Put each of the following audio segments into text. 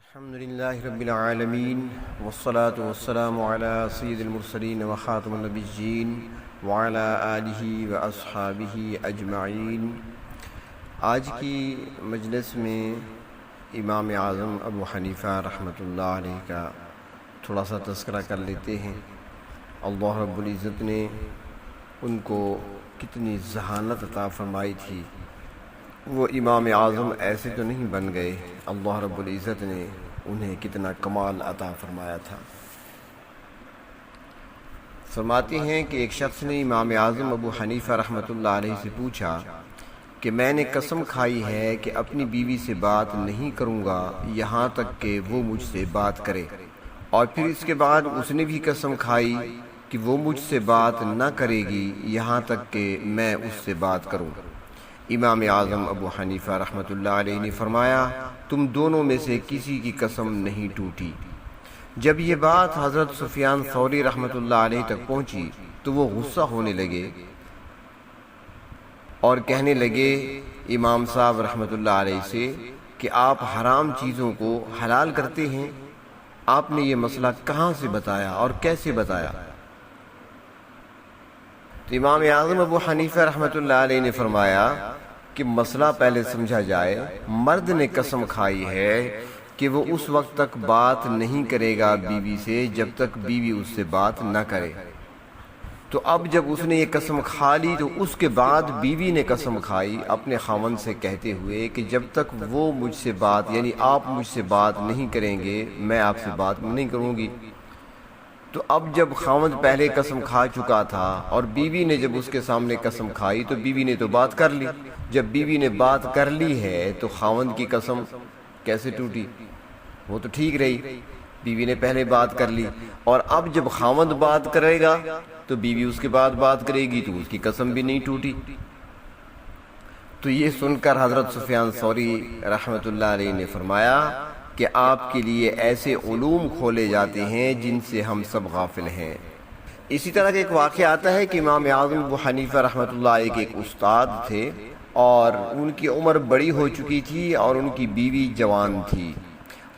الحمد للہ رب العالمین والصلاة والسلام علی سید المرسلین وخاتم النبیین وعلی آلہ واصحابہ اجمعین۔ آج کی مجلس میں امام اعظم ابو حنیفہ رحمۃ اللہ علیہ کا تھوڑا سا تذکرہ کر لیتے ہیں۔ اللہ رب العزت نے ان کو کتنی ذہانت عطا فرمائی تھی، وہ امام اعظم ایسے تو نہیں بن گئے، اللہ رب العزت نے انہیں کتنا کمال عطا فرمایا تھا۔ فرماتے ہیں کہ ایک شخص نے امام اعظم ابو حنیفہ رحمۃ اللہ علیہ سے پوچھا کہ میں نے قسم کھائی ہے کہ اپنی بیوی سے بات نہیں کروں گا یہاں تک کہ وہ مجھ سے بات کرے، اور پھر اس کے بعد اس نے بھی قسم کھائی کہ وہ مجھ سے بات نہ کرے گی یہاں تک کہ میں اس سے بات کروں۔ امام اعظم ابو حنیفہ رحمۃ اللہ علیہ نے فرمایا تم دونوں میں سے کسی کی قسم نہیں ٹوٹی۔ جب یہ بات حضرت سفیان ثوری رحمۃ اللہ علیہ تک پہنچی تو وہ غصہ ہونے لگے اور کہنے لگے امام صاحب رحمۃ اللہ علیہ سے کہ آپ حرام چیزوں کو حلال کرتے ہیں، آپ نے یہ مسئلہ کہاں سے بتایا اور کیسے بتایا؟ تو امام اعظم ابو حنیفہ رحمۃ اللہ علیہ نے فرمایا کہ مسئلہ پہلے سمجھا جائے، مرد نے قسم کھائی ہے کہ وہ اس وقت تک بات نہیں کرے گا بیوی سے جب تک بیوی اس سے بات نہ کرے۔ تو اب جب اس نے یہ قسم کھا لی تو اس کے بعد بیوی نے قسم کھائی اپنے خاوند سے کہتے ہوئے کہ جب تک وہ مجھ سے بات یعنی آپ مجھ سے بات نہیں کریں گے میں آپ سے بات نہیں کروں گی۔ تو اب جب خاوند پہلے قسم کھا چکا تھا اور بیوی نے جب اس کے سامنے قسم کھائی تو بیوی نے تو بات کر لی، جب بیوی نے بات کر لی ہے تو خاوند کی قسم کیسے ٹوٹی؟ وہ تو ٹھیک رہی، بیوی نے پہلے بات کر لی، اور اب جب خاوند بات کرے گا تو بیوی اس کے بعد بات کرے گی تو اس کی قسم بھی نہیں ٹوٹی۔ تو یہ سن کر حضرت سفیان ثوری رحمۃ اللہ علیہ نے فرمایا کہ آپ کے لیے ایسے علوم کھولے جاتے ہیں جن سے ہم سب غافل ہیں۔ اسی طرح کا ایک واقعہ آتا ہے کہ امام اعظم ابو حنیفہ رحمۃ اللہ علیہ کے ایک استاد تھے اور ان کی عمر بڑی ہو چکی تھی اور ان کی بیوی جوان تھی،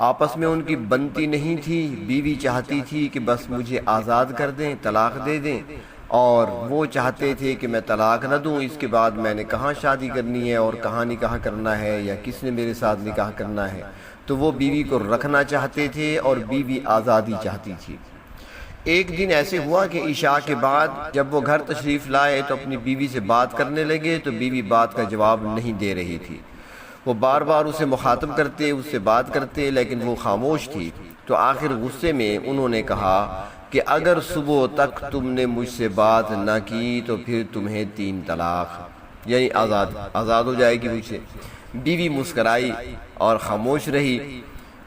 آپس میں ان کی بنتی نہیں تھی، بیوی چاہتی تھی کہ بس مجھے آزاد کر دیں، طلاق دے دیں، اور وہ چاہتے تھے کہ میں طلاق نہ دوں، اس کے بعد میں نے کہاں شادی کرنی ہے اور کہاں نکاح کرنا ہے یا کس نے میرے ساتھ نکاح کرنا ہے۔ تو وہ بیوی کو رکھنا چاہتے تھے اور بیوی آزادی چاہتی تھی۔ ایک دن ایسے ہوا کہ عشاء کے بعد جب وہ گھر تشریف لائے تو اپنی بیوی سے بات کرنے لگے تو بیوی بات کا جواب نہیں دے رہی تھی، وہ بار بار اسے مخاطب کرتے، اس سے بات کرتے لیکن وہ خاموش تھی۔ تو آخر غصے میں انہوں نے کہا کہ اگر صبح تک تم نے مجھ سے بات نہ کی تو پھر تمہیں 3 طلاق یعنی آزاد ہو جائے گی مجھ سے۔ بیوی مسکرائی اور خاموش رہی،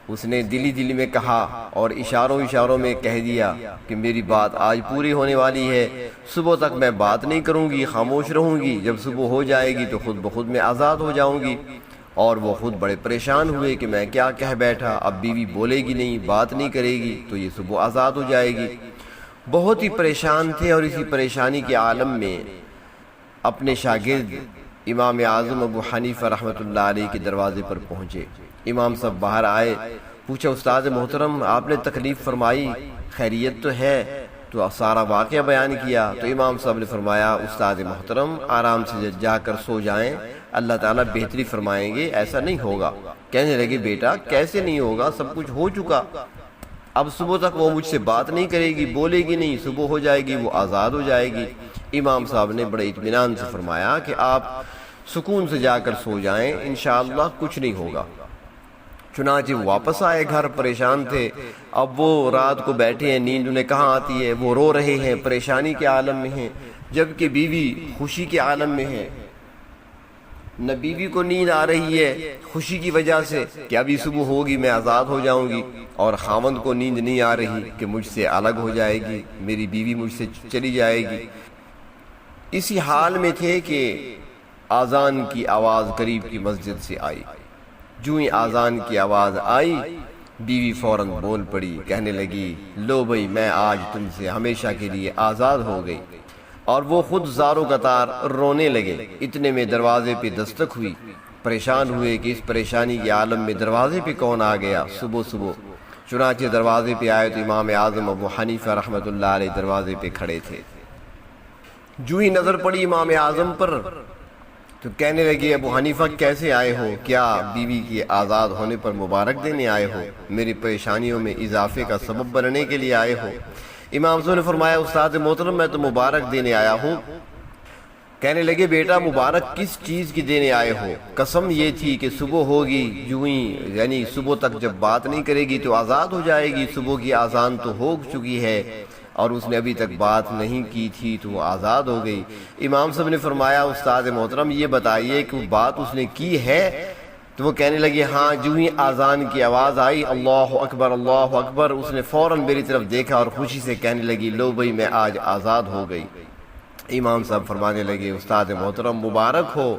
اس نے دلی میں کہا اور اشاروں میں کہہ دیا کہ میری بات آج پوری ہونے والی ہے، صبح تک میں بات نہیں کروں گی، خاموش رہوں گی، جب صبح ہو جائے گی تو خود بخود میں آزاد ہو جاؤں گی۔ اور وہ خود بڑے پریشان ہوئے کہ میں کیا کہہ بیٹھا، اب بیوی بولے گی نہیں، بات نہیں کرے گی تو یہ صبح آزاد ہو جائے گی۔ بہت ہی پریشان تھے اور اسی پریشانی کے عالم میں اپنے شاگرد امام اعظم ابو حنیفہ رحمۃ اللہ علیہ کے دروازے پر پہنچے۔ امام صاحب باہر آئے، پوچھا استاد محترم آپ نے تکلیف فرمائی، خیریت تو ہے؟ تو سارا واقعہ بیان کیا۔ تو امام صاحب نے فرمایا استاد محترم آرام سے جا کر سو جائیں، اللہ تعالیٰ بہتری فرمائیں گے، ایسا نہیں ہوگا۔ کہنے لگے بیٹا کیسے نہیں ہوگا، سب کچھ ہو چکا، اب صبح تک وہ مجھ سے بات نہیں کرے گی، بولے گی نہیں، صبح ہو جائے گی وہ آزاد ہو جائے گی۔ امام صاحب نے بڑے اطمینان سے فرمایا کہ آپ سکون سے جا کر سو جائیں، انشاءاللہ کچھ نہیں ہوگا۔ چنانچہ وہ واپس آئے گھر، پریشان تھے، اب وہ رات کو بیٹھے ہیں، نیند انہیں کہاں آتی ہے، وہ رو رہے ہیں، پریشانی کے عالم میں ہیں، جبکہ بیوی خوشی کے عالم میں ہے۔ نہ بیوی کو نیند آ رہی ہے خوشی کی وجہ سے کہ ابھی صبح ہوگی میں آزاد ہو جاؤں گی، اور خاوند کو نیند نہیں آ رہی کہ مجھ سے الگ ہو جائے گی، میری بیوی مجھ سے چلی جائے گی۔ اسی حال میں تھے کہ آذان کی آواز قریب کی مسجد سے آئی۔ جو ہی آذان کی آواز آئی بیوی فوراً بول پڑی، کہنے لگی لو بھائی میں آج تم سے ہمیشہ کے لیے آزاد ہو گئی، اور وہ خود زاروں قطار رونے لگے۔ اتنے میں دروازے پہ دستک ہوئی، پریشان ہوئے کہ اس پریشانی کے عالم میں دروازے پہ کون آ گیا صبح صبح۔ چنانچہ دروازے پہ آئے تو امام اعظم ابو حنیفہ رحمۃ اللہ علیہ دروازے پہ کھڑے تھے۔ جو ہی نظر پڑی امام اعظم پر تو کہنے لگے ابو حنیفہ کیسے آئے ہو؟ کیا بیوی کے آزاد ہونے پر مبارک دینے آئے ہو؟ میری پریشانیوں میں اضافے کا سبب بننے کے لیے آئے ہو؟ امام صاحب نے فرمایا استاد محترم میں تو مبارک دینے آیا ہوں۔ کہنے لگے بیٹا مبارک کس چیز کی دینے آئے ہو؟ قسم یہ تھی کہ صبح ہوگی جو ہی یعنی صبح تک جب بات نہیں کرے گی تو آزاد ہو جائے گی، صبح کی اذان تو ہو چکی ہے اور اس نے ابھی تک بات نہیں کی تھی تو وہ آزاد ہو گئی۔ امام صاحب نے فرمایا استاد محترم یہ بتائیے کہ وہ بات اس نے کی ہے؟ تو وہ کہنے لگے ہاں، جو ہی اذان کی آواز آئی اللہ اکبر، اس نے فوراً میری طرف دیکھا اور خوشی سے کہنے لگی لو بھائی میں آج آزاد ہو گئی۔ امام صاحب فرمانے لگے استاد محترم مبارک ہو،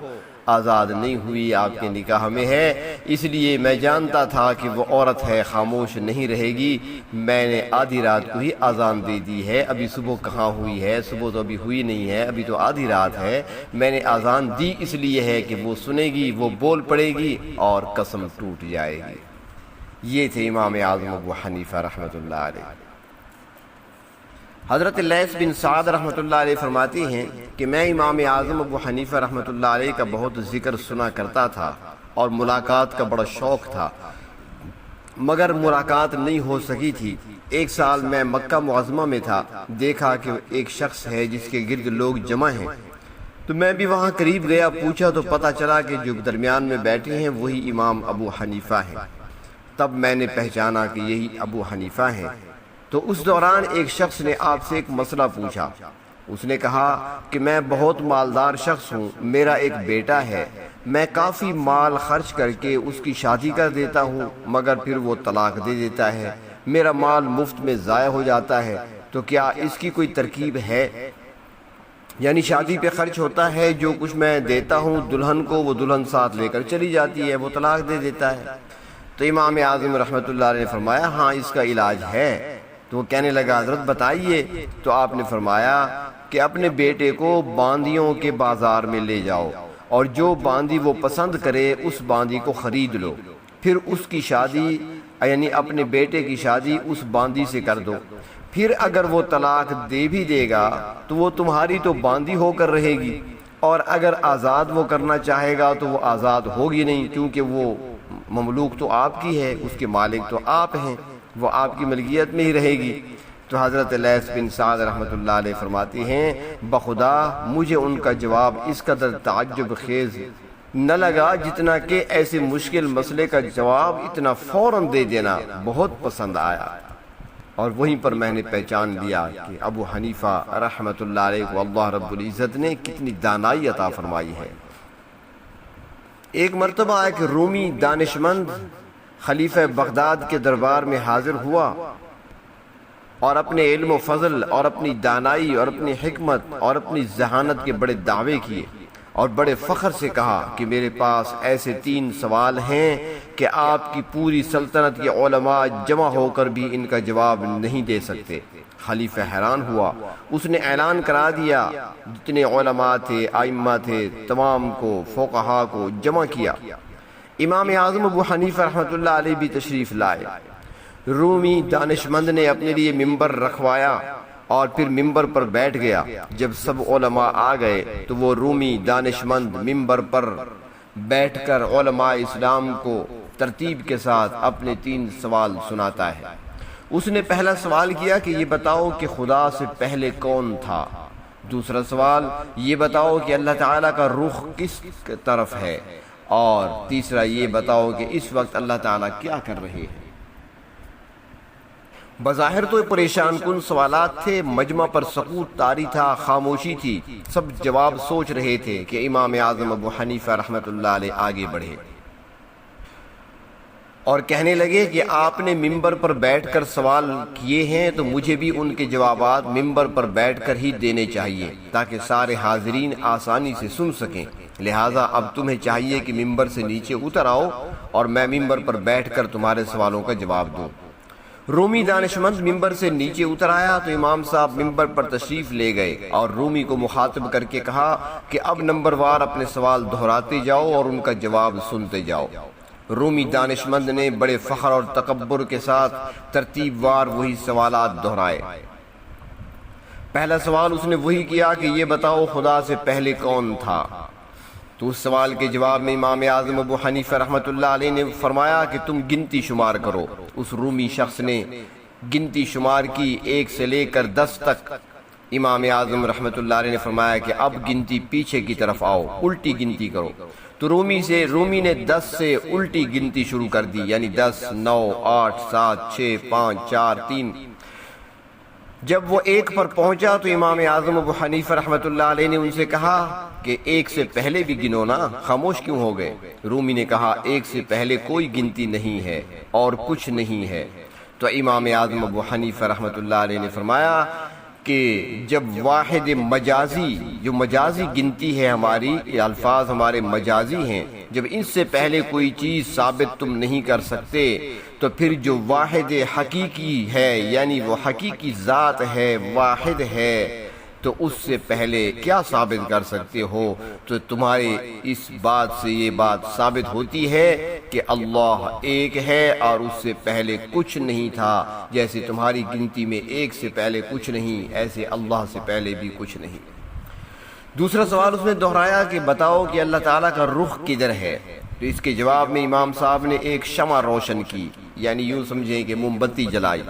آزاد نہیں ہوئی، آپ کے نکاح میں ہے، اس لیے میں جانتا تھا کہ وہ عورت ہے خاموش نہیں رہے گی، میں نے آدھی رات کو ہی اذان دے دی ہے، ابھی صبح کہاں ہوئی ہے، صبح تو ابھی ہوئی نہیں ہے، ابھی تو آدھی رات ہے، میں نے اذان دی اس لیے ہے کہ وہ سنے گی، وہ بول پڑے گی اور قسم ٹوٹ جائے گی۔ یہ تھے امام اعظم ابو حنیفہ رحمۃ اللہ علیہ۔ حضرت لیث بن سعد رحمۃ اللہ علیہ فرماتے ہیں کہ میں امام اعظم ابو حنیفہ رحمۃ اللہ علیہ کا بہت ذکر سنا کرتا تھا اور ملاقات کا بڑا شوق تھا، مگر ملاقات نہیں ہو سکی تھی۔ ایک سال میں مکہ معظمہ میں تھا، دیکھا کہ ایک شخص ہے جس کے گرد لوگ جمع ہیں، تو میں بھی وہاں قریب گیا، پوچھا تو پتہ چلا کہ جو درمیان میں بیٹھے ہیں وہی امام ابو حنیفہ ہیں۔ تب میں نے پہچانا کہ یہی ابو حنیفہ ہیں۔ تو اس دوران ایک شخص نے آپ سے ایک مسئلہ پوچھا۔ اس نے کہا کہ میں بہت مالدار شخص ہوں، میرا ایک بیٹا ہے، میں کافی مال خرچ کر کے اس کی شادی کر دیتا ہوں مگر پھر وہ طلاق دے دیتا ہے، میرا مال مفت میں ضائع ہو جاتا ہے، تو کیا اس کی کوئی ترکیب ہے؟ یعنی شادی پہ خرچ ہوتا ہے، جو کچھ میں دیتا ہوں دلہن کو وہ دلہن ساتھ لے کر چلی جاتی ہے، وہ طلاق دے دیتا ہے۔ تو امام اعظم رحمۃ اللہ علیہ نے فرمایا ہاں اس کا علاج ہے۔ تو وہ کہنے لگا حضرت بتائیے۔ تو آپ نے فرمایا کہ اپنے بیٹے کو باندیوں کے بازار میں لے جاؤ اور جو باندی وہ پسند کرے اس باندی کو خرید لو، پھر اس کی شادی یعنی اپنے بیٹے کی شادی اس باندی سے کر دو، پھر اگر وہ طلاق دے بھی دے گا تو وہ تمہاری تو باندی ہو کر رہے گی، اور اگر آزاد وہ کرنا چاہے گا تو وہ آزاد ہوگی نہیں، کیونکہ وہ مملوک تو آپ کی ہے، اس کے مالک تو آپ ہیں، وہ آپ کی ملکیت میں ہی رہے گی۔ تو حضرت لیث بن سعد رحمۃ اللہ علیہ فرماتے ہیں بخدا مجھے ان کا جواب اس قدر تعجب خیز نہ لگا جتنا کہ ایسے مشکل مسئلے کا جواب اتنا فوراً دے دینا بہت پسند آیا، اور وہیں پر میں نے پہچان لیا کہ ابو حنیفہ رحمۃ اللہ علیہ کو اللہ رب العزت نے کتنی دانائی عطا فرمائی ہے۔ ایک مرتبہ ایک رومی دانشمند خلیفہ بغداد کے دربار میں حاضر ہوا اور اپنے علم و فضل اور اپنی دانائی اور اپنی حکمت اور اپنی ذہانت کے بڑے دعوے کیے اور بڑے فخر سے کہا کہ میرے پاس ایسے 3 سوال ہیں کہ آپ کی پوری سلطنت کے علماء جمع ہو کر بھی ان کا جواب نہیں دے سکتے۔ خلیفہ حیران ہوا، اس نے اعلان کرا دیا، جتنے علماء تھے ائمہ تھے تمام کو فقہا کو جمع کیا۔ امام اعظم ابو حنیفہ رحمۃ اللہ علیہ بھی تشریف لائے۔ رومی دانشمند نے اپنے لیے ممبر رکھوایا اور پھر ممبر پر بیٹھ گیا۔ جب سب علماء آ گئے تو وہ رومی دانشمند ممبر پر بیٹھ کر علماء اسلام کو ترتیب کے ساتھ اپنے 3 سوال سناتا ہے۔ اس نے پہلا سوال کیا کہ یہ بتاؤ کہ خدا سے پہلے کون تھا؟ دوسرا سوال یہ بتاؤ کہ اللہ تعالیٰ کا رخ کس طرف ہے؟ اور تیسرا یہ بتاؤ کہ اس وقت اللہ تعالیٰ کیا کر رہے ہیں؟ بظاہر تو پریشان کن سوالات تھے، مجمع پر سکوت طاری تھا، خاموشی تھی، سب جواب سوچ رہے تھے کہ امام اعظم ابو حنیفہ رحمۃ اللہ علیہ آگے بڑھے اور کہنے لگے کہ آپ نے ممبر پر بیٹھ کر سوال کیے ہیں تو مجھے بھی ان کے جوابات ممبر پر بیٹھ کر ہی دینے چاہیے تاکہ سارے حاضرین آسانی سے سن سکیں، لہٰذا اب تمہیں چاہیے کہ ممبر سے نیچے اتر آؤ اور میں ممبر پر بیٹھ کر تمہارے سوالوں کا جواب دوں۔ رومی دانشمند ممبر سے نیچے اتر آیا تو امام صاحب ممبر پر تشریف لے گئے اور رومی کو مخاطب کر کے کہا کہ اب نمبر وار اپنے سوال دہراتے جاؤ اور ان کا جواب سنتے جاؤ۔ رومی دانشمند نے بڑے فخر اور تکبر کے ساتھ ترتیب وار وہی سوالات دہرائے۔ پہلا سوال اس نے وہی کیا کہ یہ بتاؤ خدا سے پہلے کون تھا؟ تو اس سوال کے جواب میں امام اعظم ابو حنیفہ رحمۃ اللہ علیہ نے فرمایا کہ تم گنتی شمار کرو۔ اس رومی شخص نے گنتی شمار کی 1 سے لے کر 10 تک۔ امام اعظم رحمۃ اللہ علیہ نے فرمایا کہ اب گنتی پیچھے کی طرف آؤ، الٹی گنتی کرو۔ تو رومی نے 10 سے الٹی گنتی شروع کر دی، یعنی 10 9 8 7 6 5 4 3۔ جب وہ 1 پر پہنچا تو امام اعظم ابو حنیفہ رحمۃ اللہ علیہ نے ان سے کہا کہ 1 سے پہلے بھی گنو نا، خاموش کیوں ہو گئے؟ رومی نے کہا 1 سے پہلے کوئی گنتی نہیں ہے اور کچھ نہیں ہے۔ تو امام اعظم ابو حنیفہ رحمۃ اللہ علیہ نے فرمایا کہ جب واحد مجازی، جو مجازی گنتی ہے ہماری، یہ الفاظ ہمارے مجازی ہیں، جب ان سے پہلے کوئی چیز ثابت تم نہیں کر سکتے تو پھر جو واحد حقیقی ہے، یعنی وہ حقیقی ذات ہے، واحد ہے، تو اس سے پہلے کیا ثابت کر سکتے ہو؟ تو تمہارے اس بات سے یہ بات ثابت ہوتی ہے کہ اللہ ایک ہے اور اس سے پہلے کچھ نہیں تھا۔ جیسے تمہاری گنتی میں 1 سے پہلے کچھ نہیں، ایسے اللہ سے پہلے بھی کچھ نہیں۔ دوسرا سوال اس نے دہرایا کہ بتاؤ کہ اللہ تعالیٰ کا رخ کدھر ہے؟ تو اس کے جواب میں امام صاحب نے ایک شمع روشن کی، یعنی یوں سمجھیں کہ موم بتی جلائی،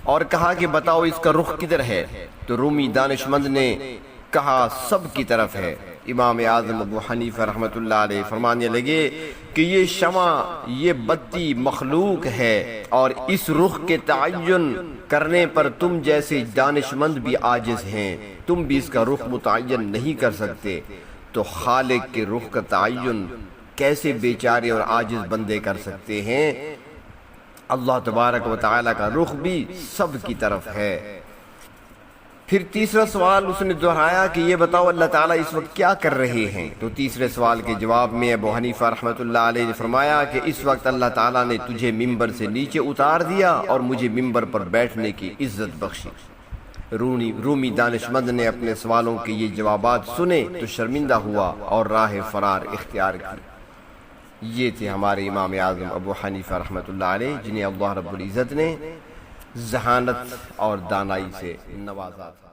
اور کہا کہ بتاؤ اس کا رخ کدھر ہے؟ تو رومی دانشمند نے کہا سب کی طرف ہے۔ امام اعظم ابو حنیفہ رحمۃ اللہ علیہ فرمانے لگے کہ یہ شمع، یہ بتی مخلوق ہے اور اس رخ کے تعین کرنے پر تم جیسے دانشمند بھی عاجز ہیں، تم بھی اس کا رخ متعین نہیں کر سکتے، تو خالق کے رخ کا تعین کیسے بیچارے اور عاجز بندے کر سکتے ہیں؟ اللہ تبارک و تعالیٰ کا رخ بھی سب کی طرف ہے۔ پھر تیسرا سوال اس نے دہرایا کہ یہ بتاؤ اللہ تعالیٰ اس وقت کیا کر رہے ہیں؟ تو تیسرے سوال کے جواب میں ابو حنیفہ رحمۃ اللہ علیہ نے فرمایا کہ اس وقت اللہ تعالیٰ نے تجھے ممبر سے نیچے اتار دیا اور مجھے ممبر پر بیٹھنے کی عزت بخشی۔ رومی دانشمند نے اپنے سوالوں کے یہ جوابات سنے تو شرمندہ ہوا اور راہ فرار اختیار کی۔ یہ تھے ہمارے امام اعظم ابو حنیفہ رحمۃ اللہ علیہ، جنہیں اللہ رب العزت نے ذہانت اور دانائی سے نوازا تھا۔